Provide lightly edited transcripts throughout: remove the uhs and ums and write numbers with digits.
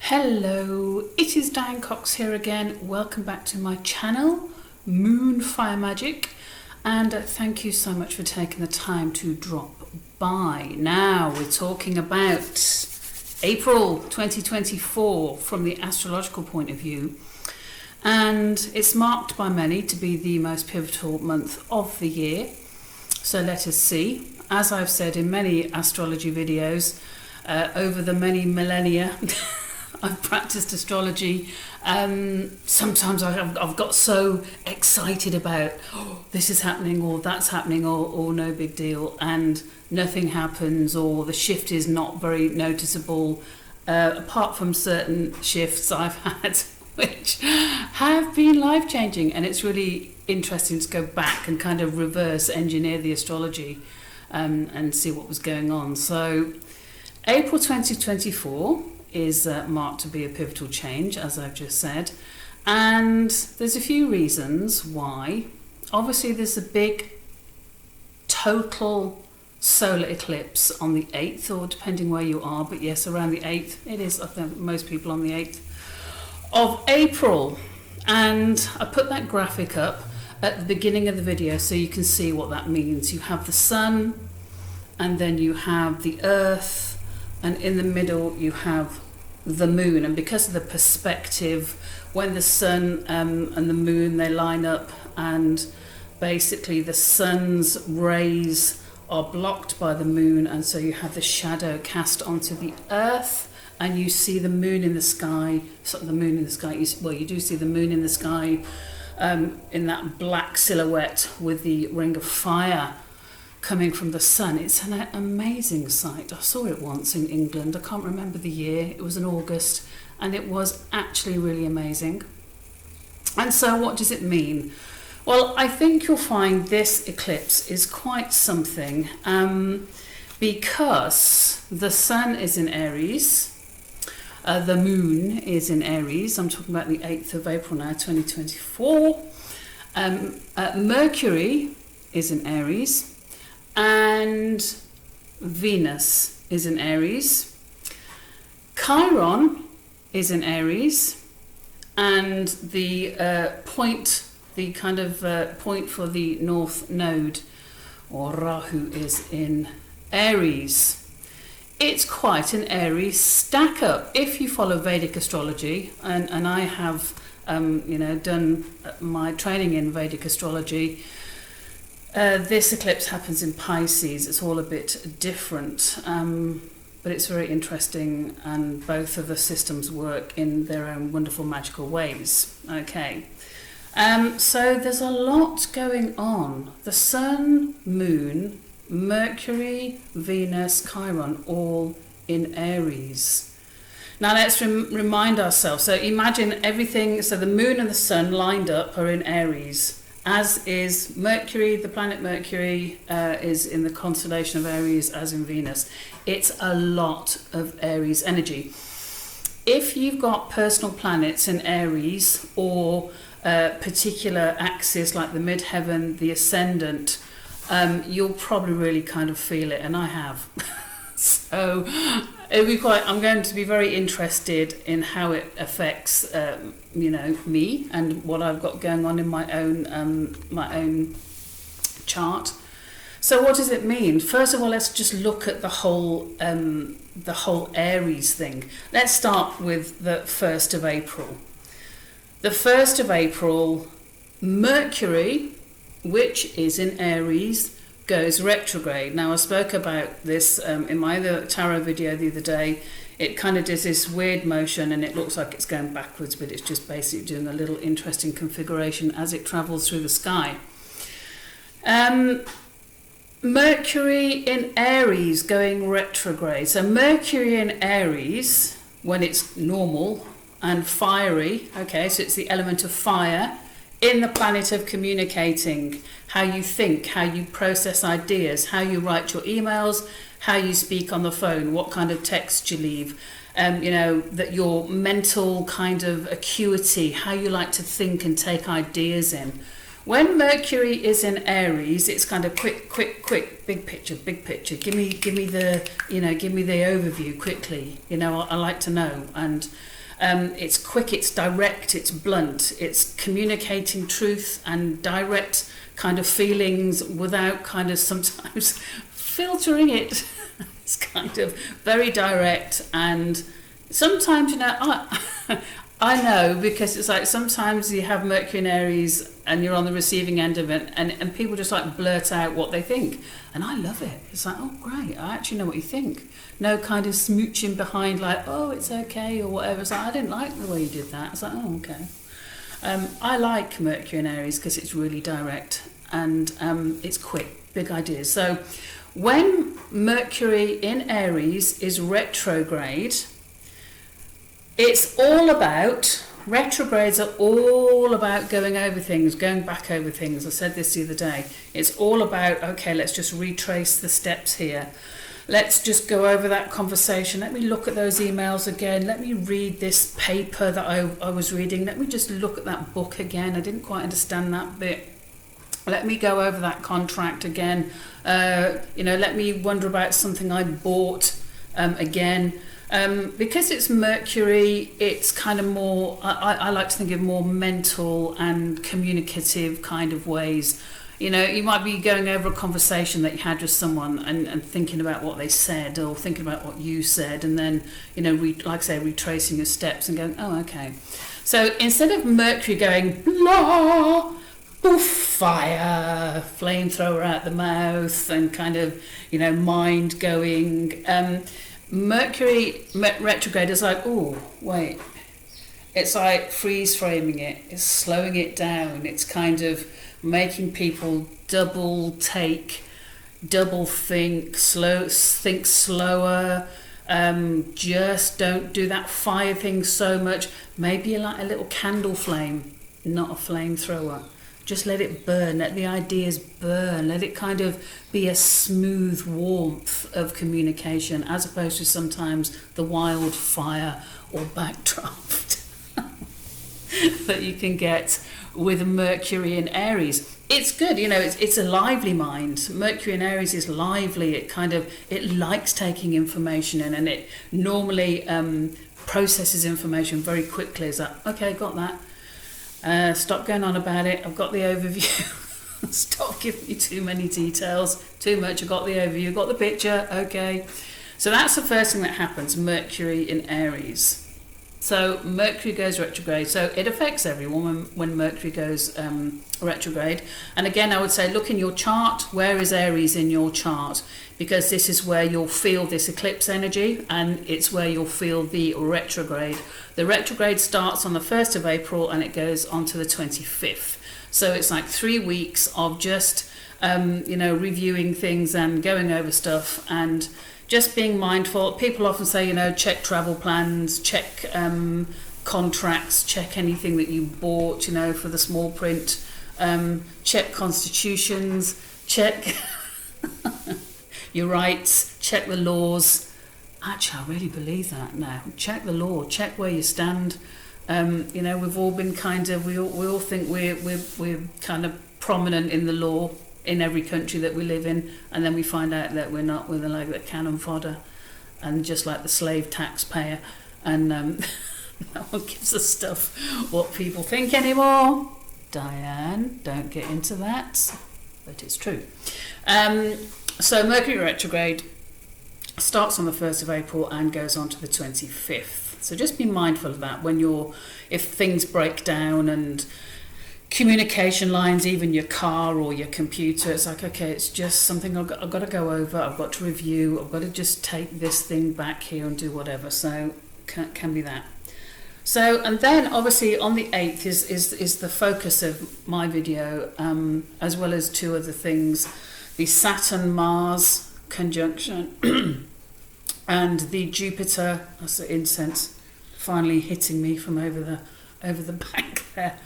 Hello, it is Diane Cox here again. Welcome back to my channel, Moon Fire Magic, and thank you so much for taking the time to drop by. Now we're talking about April 2024 from the astrological point of view, and it's marked by many to be the most pivotal month of the year. So let us see. As I've said in many astrology videos over the many millennia I've practiced astrology. Sometimes I've got so excited about this is happening or that's happening or no big deal, and nothing happens, or the shift is not very noticeable, apart from certain shifts I've had which have been life-changing, and it's really interesting to go back and kind of reverse engineer the astrology and see what was going on. So April 2024 is marked to be a pivotal change, as I've just said, and there's a few reasons why. Obviously there's a big total solar eclipse on the 8th, or depending where you are, but yes, around the 8th. It is, I think, most people on the 8th of April, and I put that graphic up at the beginning of the video so you can see what that means. You have the sun, and then you have the earth, and in the middle you have the moon. And because of the perspective, when the sun and the moon, they line up, and basically the sun's rays are blocked by the moon, and so you have the shadow cast onto the earth, and you see the moon in the sky. So the moon in the sky, you do see the moon in the sky in that black silhouette with the ring of fire coming from the sun. It's an amazing sight. I saw it once in England. I can't remember the year. It was in August, and it was actually really amazing. And so what does it mean? Well, I think you'll find this eclipse is quite something, because the sun is in Aries, the moon is in Aries. I'm talking about the 8th of April now, 2024. Mercury is in Aries, and Venus is in Aries. Chiron is in Aries, and the point for the North Node, or Rahu, is in Aries. It's quite an Aries stack up if you follow Vedic astrology, and I have done my training in Vedic astrology. This eclipse happens in Pisces. It's all a bit different, but it's very interesting, and both of the systems work in their own wonderful magical ways. Okay, so there's a lot going on. The sun, moon, Mercury, Venus, Chiron, all in Aries. Now let's remind ourselves. So imagine everything. So the moon and the sun lined up are in Aries, as is Mercury. The planet Mercury is in the constellation of Aries, as in Venus. It's a lot of Aries energy. If you've got personal planets in Aries, or a particular axis like the midheaven, the ascendant, you'll probably really kind of feel it, and I have. So I'm going to be very interested in how it affects me and what I've got going on in my own chart. So what does it mean? First of all, let's just look at the whole Aries thing. Let's start with the 1st of April. The 1st of April, Mercury, which is in Aries, goes retrograde. Now, I spoke about this in my other tarot video the other day. It kind of does this weird motion, and it looks like it's going backwards, but it's just basically doing a little interesting configuration as it travels through the sky. Mercury in Aries going retrograde. So Mercury in Aries, when it's normal and fiery, okay, so it's the element of fire, in the planet of communicating, how you think, how you process ideas, how you write your emails, how you speak on the phone, what kind of text you leave, that your mental kind of acuity, how you like to think and take ideas in. When Mercury is in Aries, it's kind of quick, big picture. Give me the overview quickly. I like to know. And It's quick, it's direct, it's blunt, it's communicating truth and direct kind of feelings without kind of sometimes filtering it. It's kind of very direct, and sometimes, you know, I know, because it's like sometimes you have Mercury in Aries and you're on the receiving end of it, and people just like blurt out what they think, and I love it. It's like, oh great, I actually know what you think. No kind of smooching behind like, oh it's okay or whatever. It's like, I didn't like the way you did that. It's like, oh okay. I like Mercury in Aries because it's really direct and it's quick, big ideas. So when Mercury in Aries is retrograde, it's all about, retrogrades are all about going over things, going back over things. I said this the other day. It's all about, okay, let's just retrace the steps here. Let's just go over that conversation. Let me look at those emails again. Let me read this paper that I was reading. Let me just look at that book again. I didn't quite understand that bit. Let me go over that contract again. Let me wonder about something I bought again. Because it's Mercury, it's kind of more, I like to think of more mental and communicative kind of ways. You know, you might be going over a conversation that you had with someone and thinking about what they said or thinking about what you said, and then, you know, like I say, retracing your steps and going, oh, okay. So instead of Mercury going, blah, poof, fire, flamethrower out the mouth, and kind of, you know, mind going, Mercury retrograde is like, oh, wait. It's like freeze framing it. It's slowing it down. It's kind of making people double take, double think, think slower. Just don't do that fire thing so much. Maybe like a little candle flame, not a flamethrower. Just let it burn, let the ideas burn, let it kind of be a smooth warmth of communication, as opposed to sometimes the wildfire or backdraft that you can get with Mercury in Aries. It's good, you know, it's a lively mind. Mercury in Aries is lively. It likes taking information in, and it normally processes information very quickly. It's like, okay, got that. Stop going on about it. I've got the overview. Stop giving me too many details. Too much. I've got the overview. Got the picture. Okay. So that's the first thing that happens. Mercury in Aries. So Mercury goes retrograde. So it affects everyone when Mercury goes retrograde. And again, I would say, look in your chart. Where is Aries in your chart? Because this is where you'll feel this eclipse energy, and it's where you'll feel the retrograde. The retrograde starts on the 1st of April and it goes on to the 25th. So it's like 3 weeks of just, reviewing things and going over stuff and just being mindful. People often say, you know, check travel plans, check contracts, check anything that you bought, you know, for the small print, check constitutions, check your rights, check the laws. Actually, I really believe that now. Check the law, check where you stand. We've all been kind of, we all think we're kind of prominent in the law in every country that we live in, and then we find out that we're not. We're like the cannon fodder, and just like the slave taxpayer, and no one gives a stuff what people think anymore. Diane, don't get into that, but it's true. So Mercury retrograde starts on the 1st of April and goes on to the 25th. So just be mindful of that if things break down and communication lines, even your car or your computer, it's like, okay, it's just something I've got to go over, I've got to review, I've got to just take this thing back here and do whatever. So can be that. So, and then obviously on the 8th is the focus of my video, as well as two other things, the Saturn-Mars conjunction and the Jupiter, that's the incense finally hitting me from over the back there.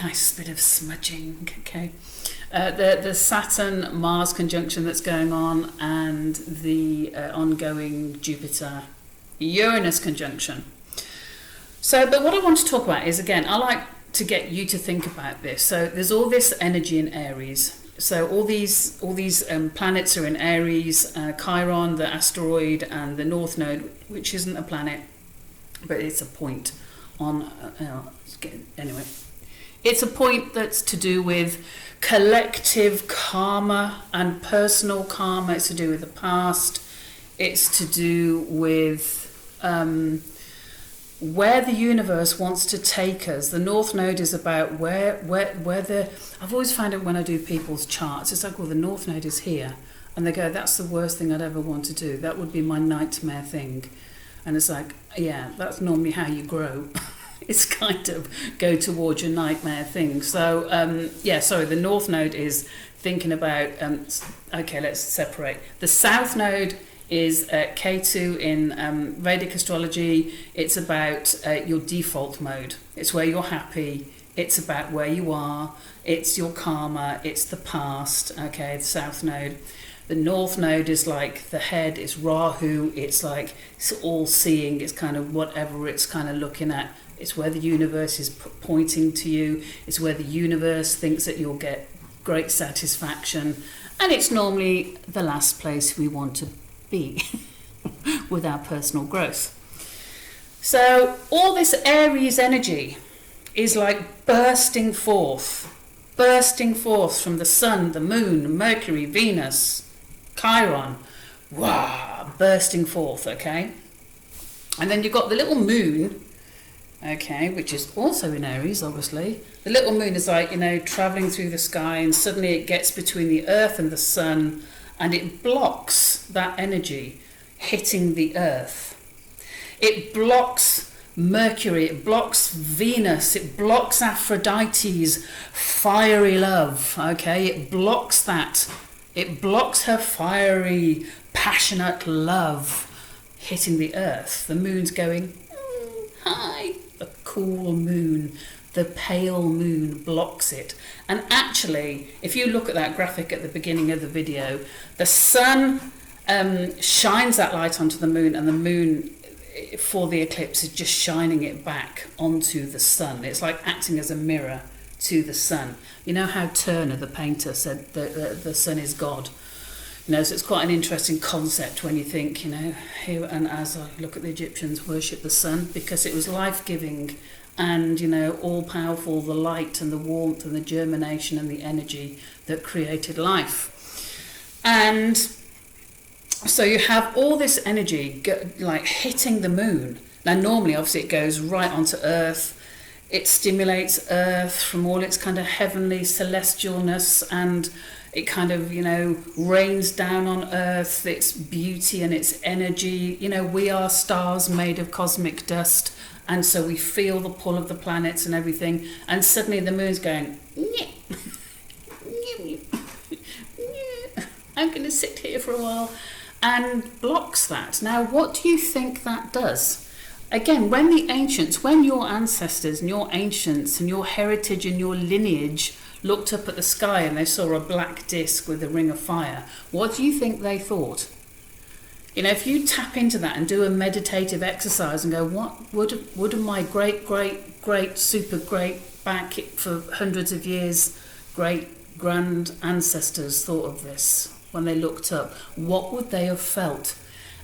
Nice bit of smudging, okay. The Saturn-Mars conjunction that's going on, and the ongoing Jupiter-Uranus conjunction. So, but what I want to talk about is, again, I like to get you to think about this. So there's all this energy in Aries, So all these planets are in Aries. Chiron, the asteroid, and the North Node, which isn't a planet, but it's a point on. Anyway, it's a point that's to do with collective karma and personal karma. It's to do with the past. It's to do with where the universe wants to take us. The North Node is about where the. I've always found it when I do people's charts. It's like, well, the North Node is here, and they go, "That's the worst thing I'd ever want to do. That would be my nightmare thing." And it's like, yeah, that's normally how you grow. It's kind of go towards your nightmare thing. So the North Node is thinking about. Okay, let's separate. The South Node is Ketu in Vedic astrology. It's about your default mode. It's where you're happy. It's about where you are. It's your karma. It's the past. Okay, the South Node. The North Node is like the head. It's Rahu. It's like it's all seeing. It's kind of whatever it's kind of looking at. It's where the universe is pointing to you. It's where the universe thinks that you'll get great satisfaction. And it's normally the last place we want to be with our personal growth. So all this Aries energy is like bursting forth from the sun, the moon, Mercury, Venus, Chiron, bursting forth, okay? And then you've got the little moon, okay, which is also in Aries, obviously. The little moon is like, traveling through the sky, and suddenly it gets between the earth and the sun, and it blocks that energy hitting the earth. It blocks Mercury, it blocks Venus, it blocks Aphrodite's fiery love, okay? It blocks that. It blocks her fiery, passionate love hitting the earth. The moon's going, hi. The cool moon, the pale moon blocks it. And actually, if you look at that graphic at the beginning of the video, the sun shines that light onto the moon, and the moon for the eclipse is just shining it back onto the sun. It's like acting as a mirror to the sun. You know how Turner, the painter, said that the sun is God? So it's quite an interesting concept when you think, here and as I look at the Egyptians worship the sun because it was life-giving and, all-powerful, the light and the warmth and the germination and the energy that created life. And so you have all this energy like hitting the moon. Now normally obviously it goes right onto Earth. It stimulates Earth from all its kind of heavenly celestialness, and it kind of, rains down on Earth its beauty and its energy. We are stars made of cosmic dust, and so we feel the pull of the planets and everything. And suddenly the moon's going, I'm going to sit here for a while, and blocks that. Now, what do you think that does? Again, when your ancestors and your ancients and your heritage and your lineage looked up at the sky and they saw a black disc with a ring of fire, what do you think they thought? If you tap into that and do a meditative exercise and go, what would my great, super great back for hundreds of years, great grand ancestors thought of this when they looked up? What would they have felt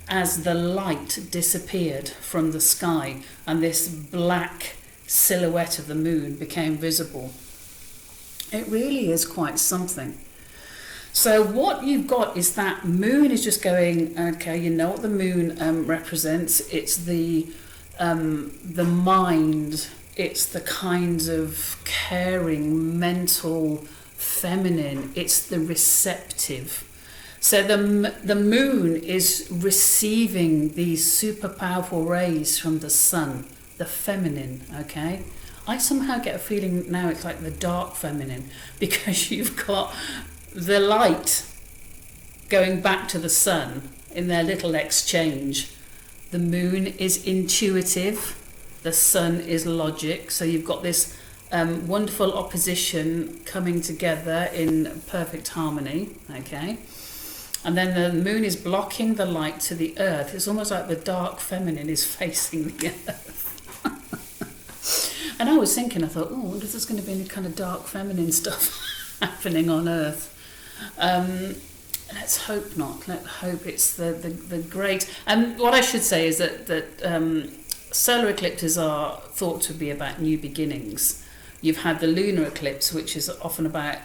as the light disappeared from the sky and this black silhouette of the moon became visible? It really is quite something. So what you've got is that moon is just going, okay, you know what the moon represents. It's the mind. It's the kinds of caring, mental, feminine. It's the receptive. So the moon is receiving these super powerful rays from the sun, the feminine, okay? I somehow get a feeling now it's like the dark feminine, because you've got the light going back to the sun in their little exchange. The moon is intuitive, the sun is logic, so you've got this wonderful opposition coming together in perfect harmony, okay? And then the moon is blocking the light to the earth. It's almost like the dark feminine is facing the earth. And I was thinking, I thought, I wonder if there's going to be any kind of dark feminine stuff happening on Earth. Let's hope not. Let's hope it's the great. And what I should say is that solar eclipses are thought to be about new beginnings. You've had the lunar eclipse, which is often about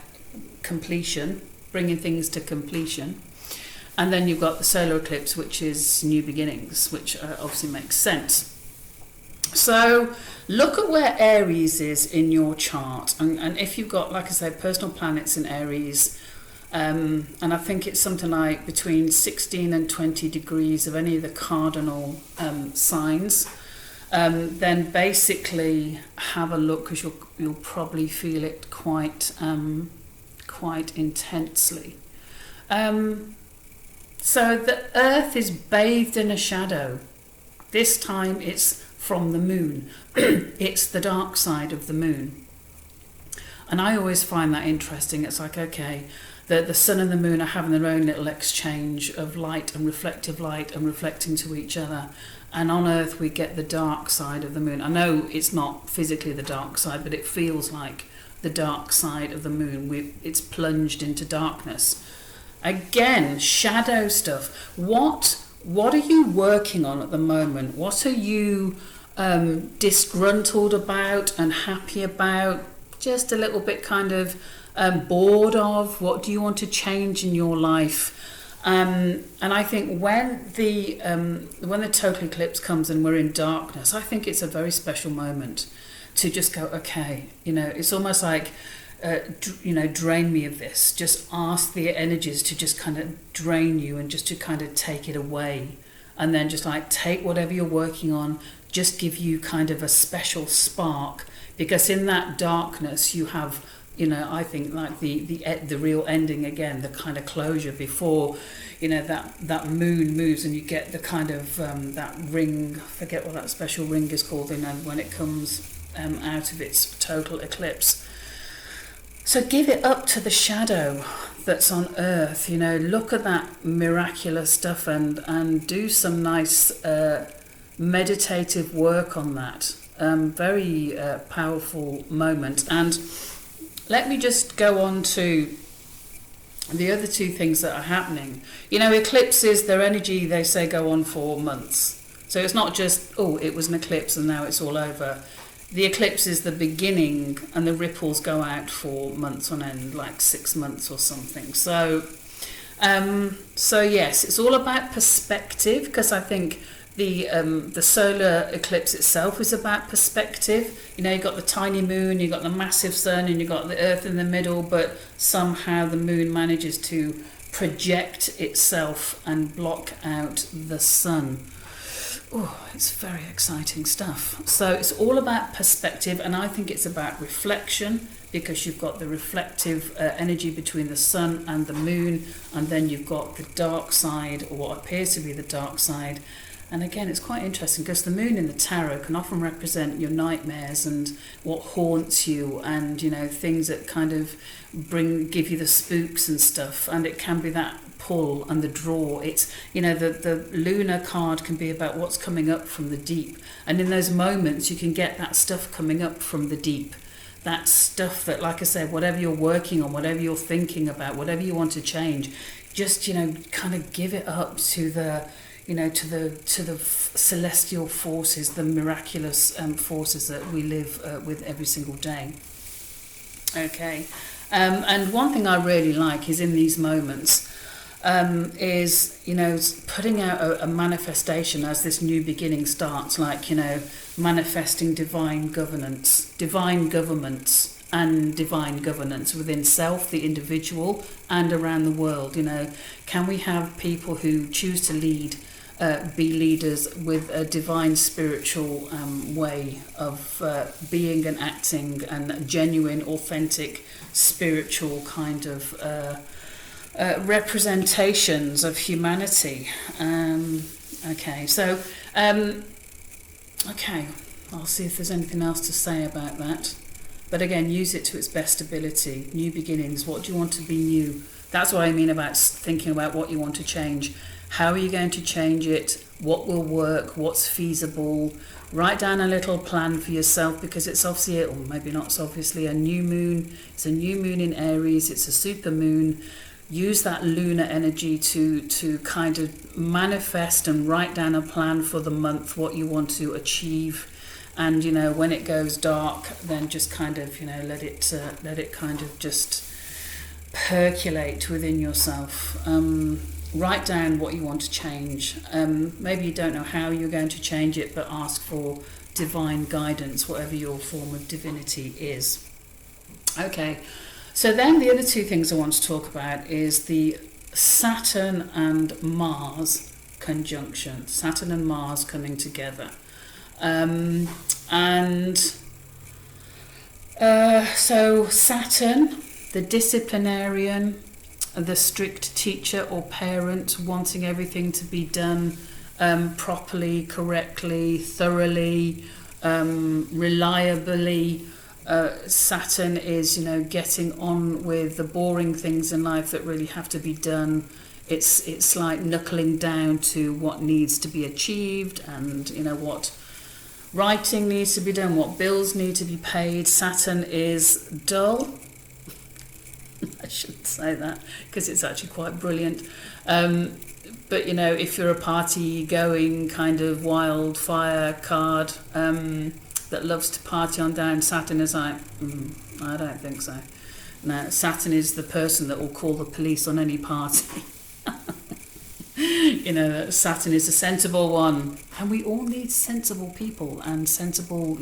completion, bringing things to completion. And then you've got the solar eclipse, which is new beginnings, which obviously makes sense. So look at where Aries is in your chart. And if you've got, like I said, personal planets in Aries, and I think it's something like between 16 and 20 degrees of any of the cardinal signs, then basically have a look, because you'll probably feel it quite intensely. So the Earth is bathed in a shadow. This time it's from the moon. It's the dark side of the moon. And I always find that interesting. It's like, okay, the sun and the moon are having their own little exchange of light and reflecting to each other. And on Earth we get the dark side of the moon. I know it's not physically the dark side, but it feels like the dark side of the moon. It's plunged into darkness. Again, shadow stuff. What are you working on at the moment? What are you disgruntled about and happy about? Just a little bit kind of bored of? What do you want to change in your life? And I think when the total eclipse comes and we're in darkness, I think it's a very special moment to just go, okay, it's almost like, drain me of this. Just ask the energies to just kind of drain you and just to kind of take it away. And then just like take whatever you're working on, just give you kind of a special spark. Because in that darkness you have, I think like the real ending again, the kind of closure before, that moon moves and you get the kind of that ring, I forget what that special ring is called, when it comes out of its total eclipse. So give it up to the shadow that's on Earth, look at that miraculous stuff and do some nice meditative work on that. Very powerful moment. And let me just go on to the other two things that are happening. Eclipses, their energy, they say, go on for months. So it's not just, it was an eclipse and now it's all over. The eclipse is the beginning and the ripples go out for months on end, like 6 months or something. So yes, it's all about perspective, because I think the solar eclipse itself is about perspective. You've got the tiny moon, you've got the massive sun, and you've got the Earth in the middle, but somehow the moon manages to project itself and block out the sun. Oh, it's very exciting stuff. So it's all about perspective, and I think it's about reflection, because you've got the reflective energy between the sun and the moon, and then you've got the dark side, or what appears to be the dark side. And again, it's quite interesting because the moon in the tarot can often represent your nightmares and what haunts you, and things that kind of give you the spooks and stuff. And it can be that pull and the draw. It's the lunar card can be about what's coming up from the deep, and in those moments you can get that stuff coming up from the deep. That stuff that, like I said, whatever you're working on, whatever you're thinking about, whatever you want to change, just kind of give it up to the to the celestial forces, the miraculous forces that we live with every single day. Okay, and one thing I really like is in these moments is putting out a manifestation as this new beginning starts, like manifesting divine governments and divine governance within self, the individual, and around the world. Can we have people who choose to be leaders with a divine spiritual way of being and acting, and genuine, authentic, spiritual kind of representations of humanity. Okay, I'll see if there's anything else to say about that. But again, use it to its best ability. New beginnings. What do you want to be new? That's what I mean about thinking about what you want to change. How are you going to change it? What will work? What's feasible? Write down a little plan for yourself, because it's obviously, or maybe not so obviously, a new moon. It's a new moon in Aries. It's a super moon. use that lunar energy to kind of manifest and write down a plan for the month, what you want to achieve. And when it goes dark, then just kind of let it kind of just percolate within yourself. Write down what you want to change. Maybe you don't know how you're going to change it, but ask for divine guidance, whatever your form of divinity is. Okay, so then the other two things I want to talk about is the Saturn and Mars conjunction. Saturn and Mars coming together. So Saturn, the disciplinarian, the strict teacher or parent, wanting everything to be done properly, correctly, thoroughly, reliably. Saturn is, getting on with the boring things in life that really have to be done. It's like knuckling down to what needs to be achieved, and what writing needs to be done, what bills need to be paid. Saturn is dull. I shouldn't say that because it's actually quite brilliant. But if you're a party-going kind of wildfire card that loves to party on down, Saturn is like, I don't think so. No, Saturn is the person that will call the police on any party. Saturn is a sensible one, and we all need sensible people and sensible,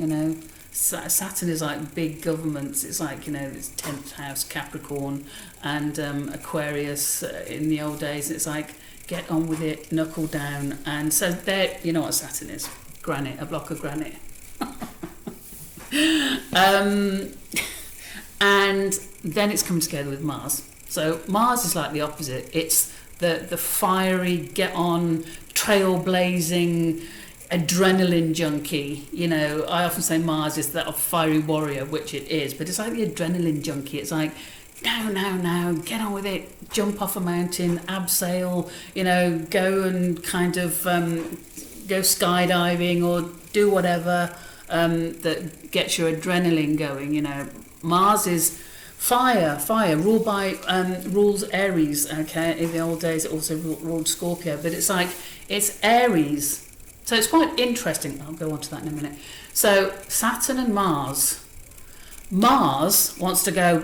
Saturn is like big governments. It's like, it's 10th house Capricorn and Aquarius in the old days. It's like, get on with it, knuckle down. And so there, you know what Saturn is? Granite, a block of granite. And then it's come together with Mars. So Mars is like the opposite. It's the fiery, get on, trailblazing, adrenaline junkie. I often say Mars is that of fiery warrior, which it is, but it's like the adrenaline junkie. It's like, now, get on with it, jump off a mountain, abseil, go and kind of go skydiving or do whatever that gets your adrenaline going. Mars is fire, rules Aries. Okay, in the old days it also ruled Scorpio, but it's like, it's Aries. So it's quite interesting. I'll go on to that in a minute. So Saturn and Mars. Mars wants to go,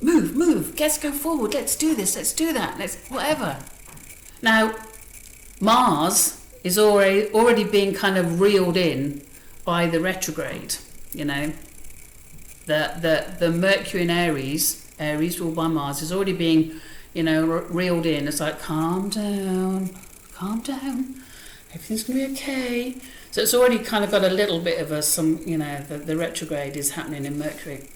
move, let's go forward, let's do this, let's do that, let's whatever. Now, Mars is already being kind of reeled in by the retrograde, The Mercury in Aries ruled by Mars, is already being, reeled in. It's like, calm down, everything's going to be okay. So it's already kind of got a little bit of the retrograde is happening in Mercury.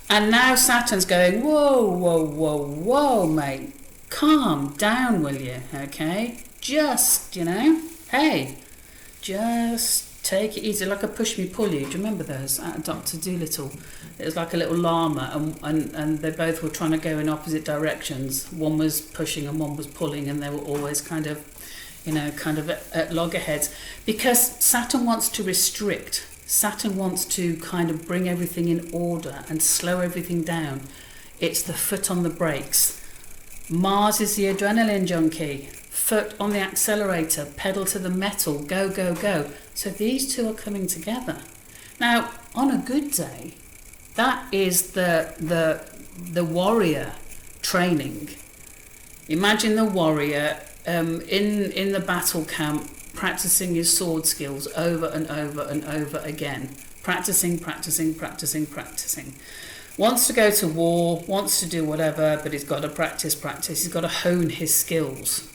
And now Saturn's going, whoa, mate, calm down, will you, okay? Just, hey, just take it easy, like a push me, pull you. Do you remember those at Dr. Dolittle? It was like a little llama, and they both were trying to go in opposite directions. One was pushing and one was pulling, and they were always kind of at loggerheads, because Saturn wants to restrict. Saturn wants to kind of bring everything in order and slow everything down. It's the foot on the brakes. Mars is the adrenaline junkie. Foot on the accelerator, pedal to the metal, go. So these two are coming together. Now, on a good day, that is the warrior training. Imagine the warrior in the battle camp, practicing his sword skills over and over again. Practicing. Wants to go to war, wants to do whatever, but he's got to practice. He's got to hone his skills.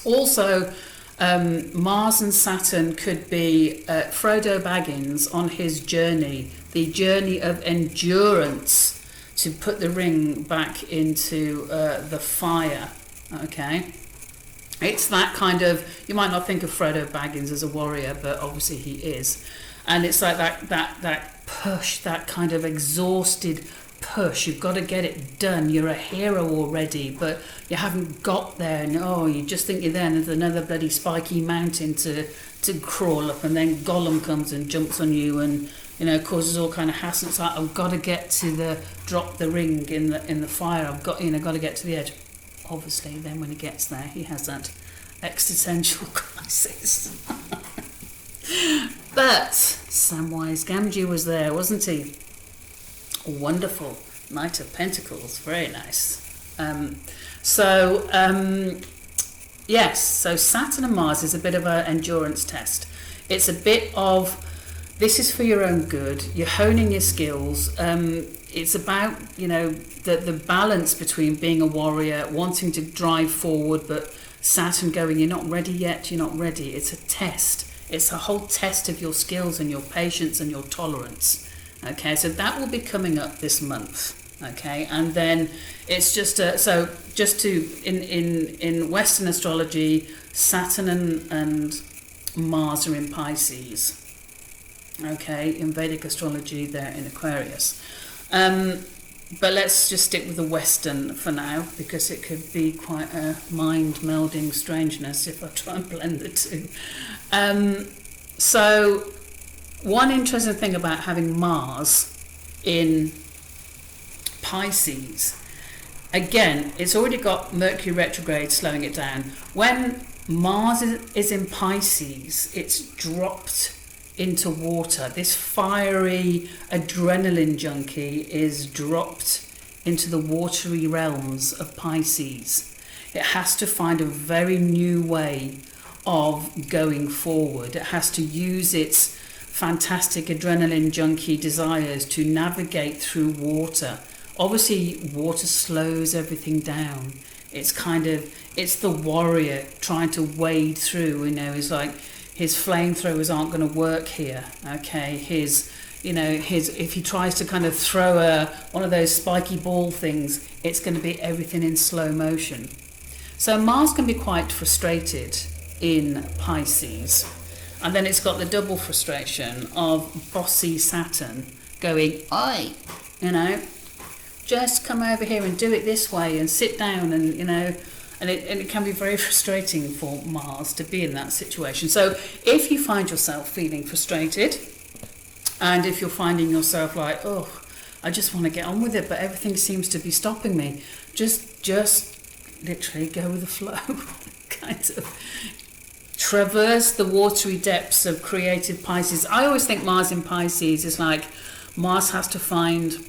Also, Mars and Saturn could be Frodo Baggins on his journey, the journey of endurance to put the ring back into the fire. Okay, it's that kind of, you might not think of Frodo Baggins as a warrior, but obviously he is, and it's like that push, that kind of exhausted push. You've got to get it done. You're a hero already, but you haven't got there, and you just think you're there, and there's another bloody spiky mountain to crawl up, and then Gollum comes and jumps on you and causes all kind of hassle. It's like, I've got to get to drop the ring in the fire. I've got to get to the edge. Obviously, then when he gets there, he has that existential crisis. But Samwise Gamgee was there, wasn't he? Wonderful. Knight of Pentacles, very nice. Yes, so Saturn and Mars is a bit of an endurance test. It's a bit of, this is for your own good. You're honing your skills. It's about, the balance between being a warrior, wanting to drive forward, but Saturn going, you're not ready yet, you're not ready. It's a test. It's a whole test of your skills and your patience and your tolerance. Okay, so that will be coming up this month. Okay, and then it's just in Western astrology, Saturn and Mars are in Pisces. Okay, in Vedic astrology, they're in Aquarius. But let's just stick with the Western for now, because it could be quite a mind-melding strangeness if I try and blend the two. So one interesting thing about having Mars in Pisces, again, it's already got Mercury retrograde slowing it down. When Mars is in Pisces, it's dropped into water. This fiery adrenaline junkie is dropped into the watery realms of Pisces. It has to find a very new way of going forward. It has to use its fantastic adrenaline junkie desires to navigate through water. Obviously, water slows everything down. It's the warrior trying to wade through, it's like his flamethrowers aren't going to work here, okay? If he tries to kind of throw one of those spiky ball things, it's going to be everything in slow motion. So Mars can be quite frustrated in Pisces. And then it's got the double frustration of bossy Saturn going, oi, just come over here and do it this way and sit down and it can be very frustrating for Mars to be in that situation. So if you find yourself feeling frustrated, and if you're finding yourself like, oh, I just want to get on with it, but everything seems to be stopping me, just literally go with the flow. Kind of traverse the watery depths of creative Pisces. I always think Mars in Pisces is like Mars has to find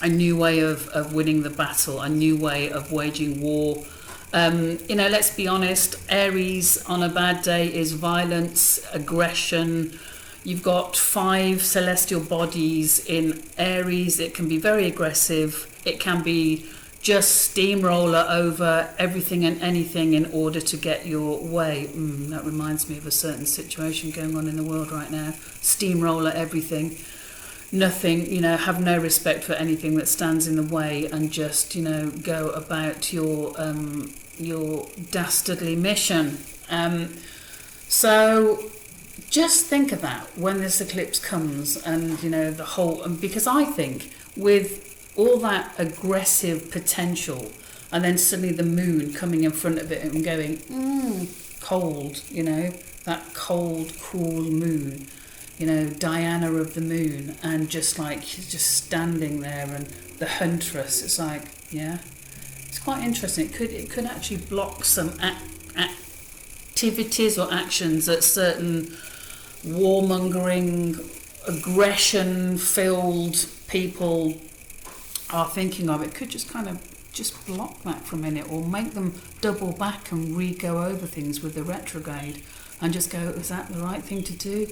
a new way of winning the battle, a new way of waging war. Let's be honest, Aries on a bad day is violence, aggression. You've got 5 celestial bodies in Aries. It can be very aggressive. It can be just steamroller over everything and anything in order to get your way. That reminds me of a certain situation going on in the world right now. Steamroller everything. Nothing, have no respect for anything that stands in the way, and just, go about your dastardly mission. So just think of that when this eclipse comes, and because I think with all that aggressive potential, and then suddenly the moon coming in front of it and going, cold, that cold, cool moon, Diana of the moon, and just standing there, and the huntress, it's like, yeah, it's quite interesting. It could actually block some activities or actions that certain warmongering, aggression-filled people are thinking of. It could just just block that for a minute, or make them double back and re-go over things with the retrograde, and just go, is that the right thing to do?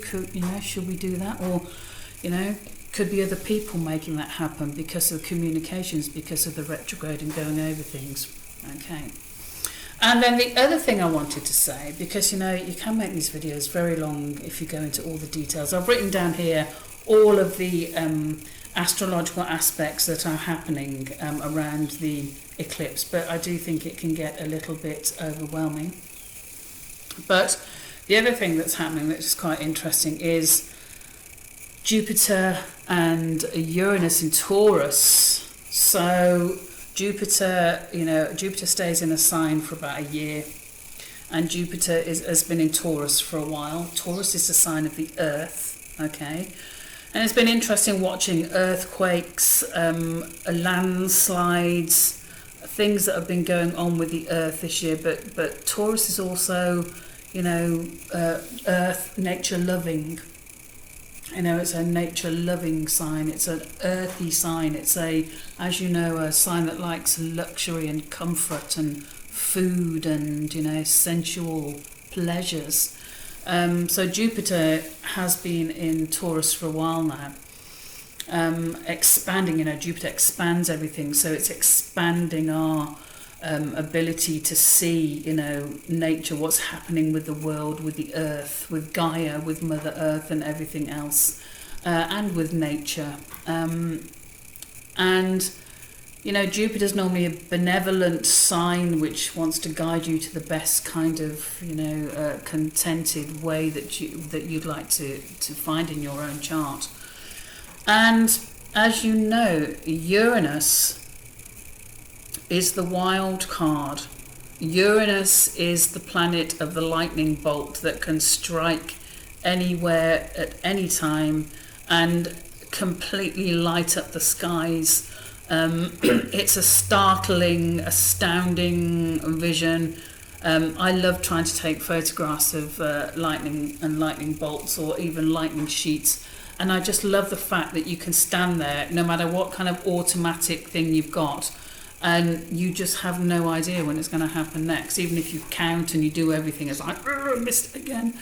Should we do that? Or, could be other people making that happen because of communications, because of the retrograde and going over things. Okay. And then the other thing I wanted to say, because, you can make these videos very long if you go into all the details. I've written down here all of the astrological aspects that are happening around the eclipse, but I do think it can get a little bit overwhelming. But the other thing that's happening that's is quite interesting is Jupiter and Uranus in Taurus. So Jupiter stays in a sign for about a year, and Jupiter has been in Taurus for a while. Taurus is the sign of the earth, okay? And it's been interesting watching earthquakes, landslides, things that have been going on with the earth this year. But Taurus is also, earth, nature loving. It's a nature loving sign. It's an earthy sign. It's as you know, a sign that likes luxury and comfort and food and, sensual pleasures. So Jupiter has been in Taurus for a while now, expanding. Jupiter expands everything, so it's expanding our ability to see, nature, what's happening with the world, with the earth, with Gaia, with Mother Earth and everything else, and with nature. And Jupiter's normally a benevolent sign which wants to guide you to the best kind of, contented way that you'd like to find in your own chart. And as you know, Uranus is the wild card. Uranus is the planet of the lightning bolt that can strike anywhere at any time and completely light up the skies. It's a startling, astounding vision. I love trying to take photographs of lightning and lightning bolts, or even lightning sheets. And I just love the fact that you can stand there, no matter what kind of automatic thing you've got, and you just have no idea when it's going to happen next. Even if you count and you do everything, it's like, I missed it again.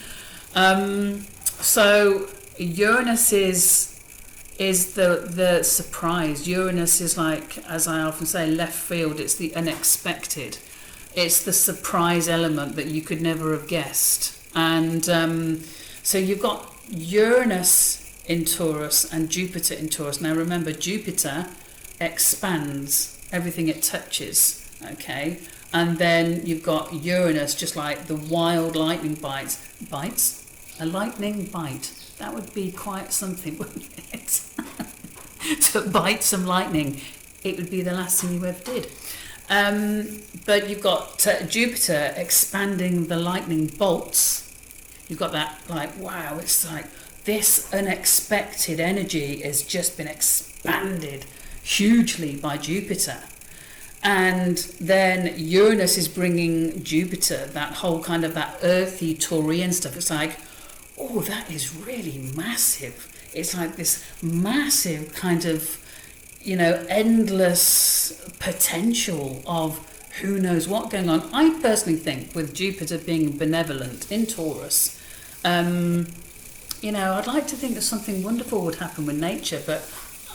So Uranus is the surprise. Uranus is like, as I often say, left field. It's the unexpected. It's the surprise element that you could never have guessed. And so you've got Uranus in Taurus and Jupiter in Taurus. Now remember, Jupiter expands everything it touches, okay? And then you've got Uranus, just like the wild lightning bites. A lightning bite. That would be quite something, wouldn't it? To bite some lightning. It would be the last thing you ever did. But you've got Jupiter expanding the lightning bolts. You've got that, like, wow, it's like this unexpected energy has just been expanded hugely by Jupiter. And then Uranus is bringing Jupiter, that whole kind of that earthy Taurian stuff. It's like, oh, that is really massive. It's like this massive kind of, endless potential of who knows what going on. I personally think with Jupiter being benevolent in Taurus, I'd like to think that something wonderful would happen with nature, but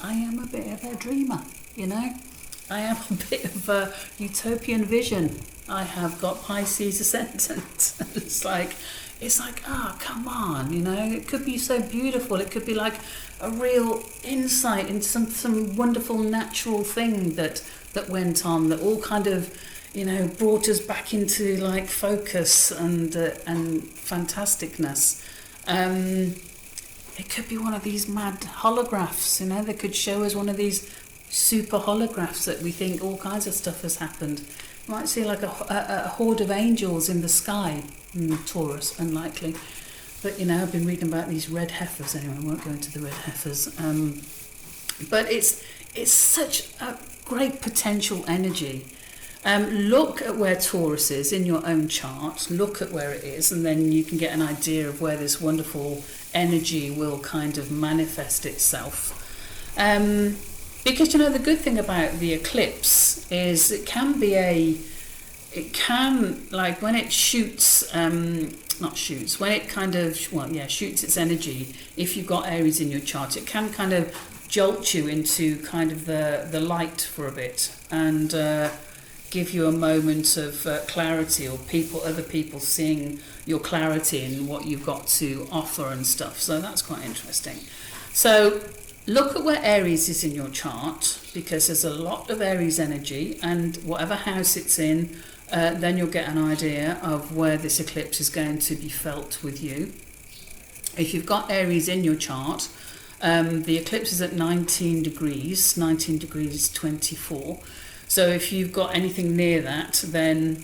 I am a bit of a dreamer, I am a bit of a utopian vision. I have got Pisces ascendant. It's like, come on, it could be so beautiful. It could be like a real insight into some wonderful natural thing that went on, that all kind of, brought us back into like focus and fantasticness. It could be one of these mad holographs, they could show us one of these super holographs that we think all kinds of stuff has happened. You might see like a horde of angels in the sky. Taurus, unlikely. But, I've been reading about these red heifers. Anyway, I won't go into the red heifers. But it's such a great potential energy. Look at where Taurus is in your own chart. Look at where it is, and then you can get an idea of where this wonderful energy will kind of manifest itself. Because, the good thing about the eclipse is it can, like when it shoots its energy, if you've got Aries in your chart, it can kind of jolt you into kind of the light for a bit and give you a moment of clarity, or other people seeing your clarity and what you've got to offer and stuff. So that's quite interesting. So look at where Aries is in your chart, because there's a lot of Aries energy, and whatever house it's in, then you'll get an idea of where this eclipse is going to be felt with you. If you've got Aries in your chart, the eclipse is at 19 degrees 24. So if you've got anything near that, then,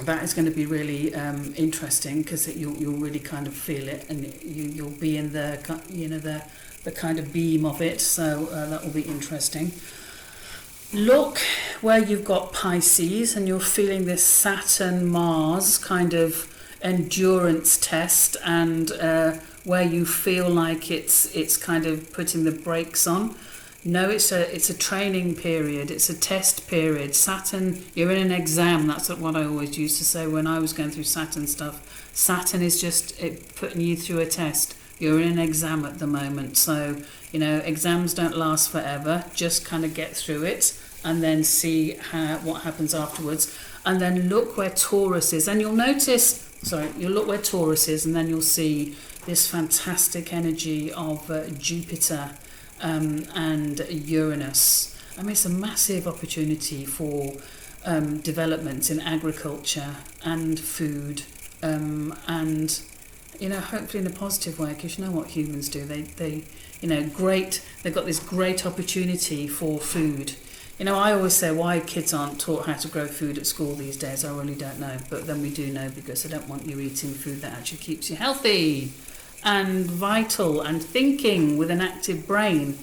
that is going to be really interesting, because you'll really kind of feel it, and you'll be in the the kind of beam of it. So that will be interesting. Look where you've got Pisces and you're feeling this Saturn Mars kind of endurance test, and where you feel like it's kind of putting the brakes on. No, it's a training period. It's a test period. Saturn, you're in an exam. That's what I always used to say when I was going through Saturn stuff. Saturn is just putting you through a test. You're in an exam at the moment. So, exams don't last forever. Just kind of get through it and then see what happens afterwards. And then look where Taurus is. And you'll look where Taurus is, and then you'll see this fantastic energy of Jupiter and Uranus. I mean, it's a massive opportunity for developments in agriculture and food, and hopefully in a positive way, because you know what humans do. They've got this great opportunity for food. I always say why kids aren't taught how to grow food at school these days. I really don't know, but then we do know, because they don't want you eating food that actually keeps you healthy and vital and thinking with an active brain.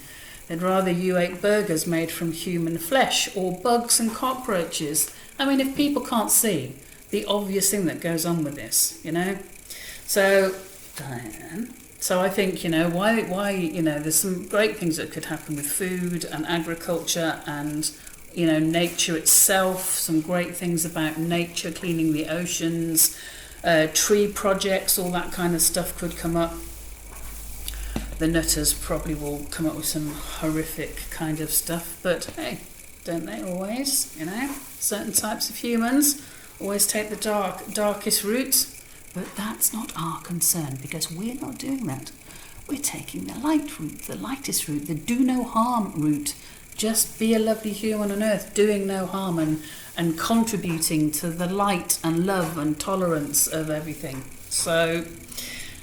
They'd rather you ate burgers made from human flesh or bugs and cockroaches. I mean, if people can't see the obvious thing that goes on with this, So, Diane, so I think, why there's some great things that could happen with food and agriculture and, nature itself, some great things about nature, cleaning the oceans, tree projects, all that kind of stuff could come up. The nutters probably will come up with some horrific kind of stuff, but hey, don't they always? Certain types of humans always take the darkest route, but that's not our concern, because we're not doing that. We're taking the light route, the lightest route, the do no harm route. Just be a lovely human on earth, doing no harm and contributing to the light and love and tolerance of everything. So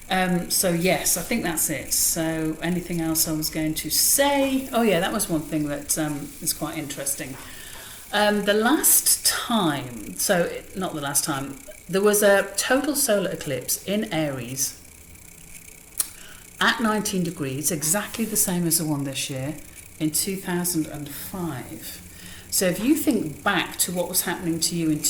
yes, I think that's it. So anything else I was going to say? Oh yeah, that was one thing that is quite interesting. The last time, there was a total solar eclipse in Aries at 19 degrees, exactly the same as the one this year, in 2005. So if you think back to what was happening to you in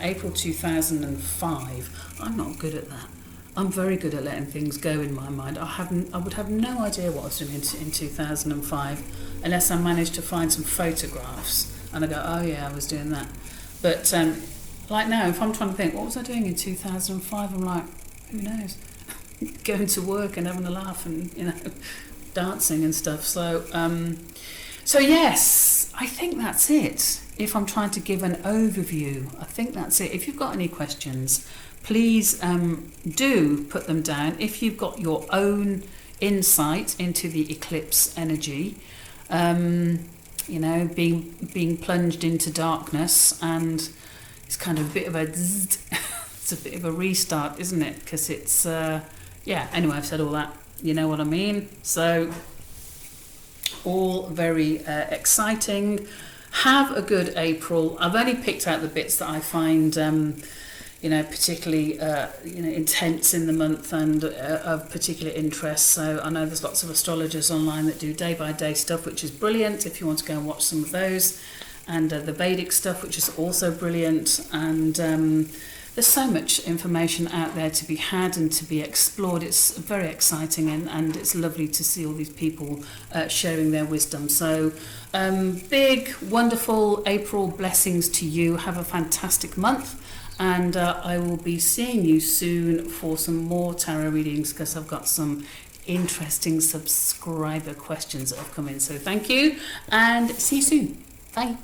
April 2005, I'm not good at that. I'm very good at letting things go in my mind. I would have no idea what I was doing in 2005 unless I managed to find some photographs and I go, oh yeah, I was doing that. But like now, if I'm trying to think, what was I doing in 2005? I'm like, who knows? Going to work and having a laugh and, dancing and stuff. So yes, I think that's it. If I'm trying to give an overview, I think that's it. If you've got any questions, please do put them down. If you've got your own insight into the eclipse energy, being plunged into darkness, and it's kind of a bit of it's a bit of a restart, isn't it? Because it's anyway, I've said all that, you know what I mean. So all very exciting. Have a good April. I've only picked out the bits that I find particularly intense in the month and of particular interest. So I know there's lots of astrologers online that do day-by-day stuff, which is brilliant if you want to go and watch some of those, and the Vedic stuff, which is also brilliant. And there's so much information out there to be had and to be explored. It's very exciting, and it's lovely to see all these people sharing their wisdom. So big, wonderful April blessings to you. Have a fantastic month. And I will be seeing you soon for some more tarot readings, because I've got some interesting subscriber questions that have come in. So thank you, and see you soon. Bye.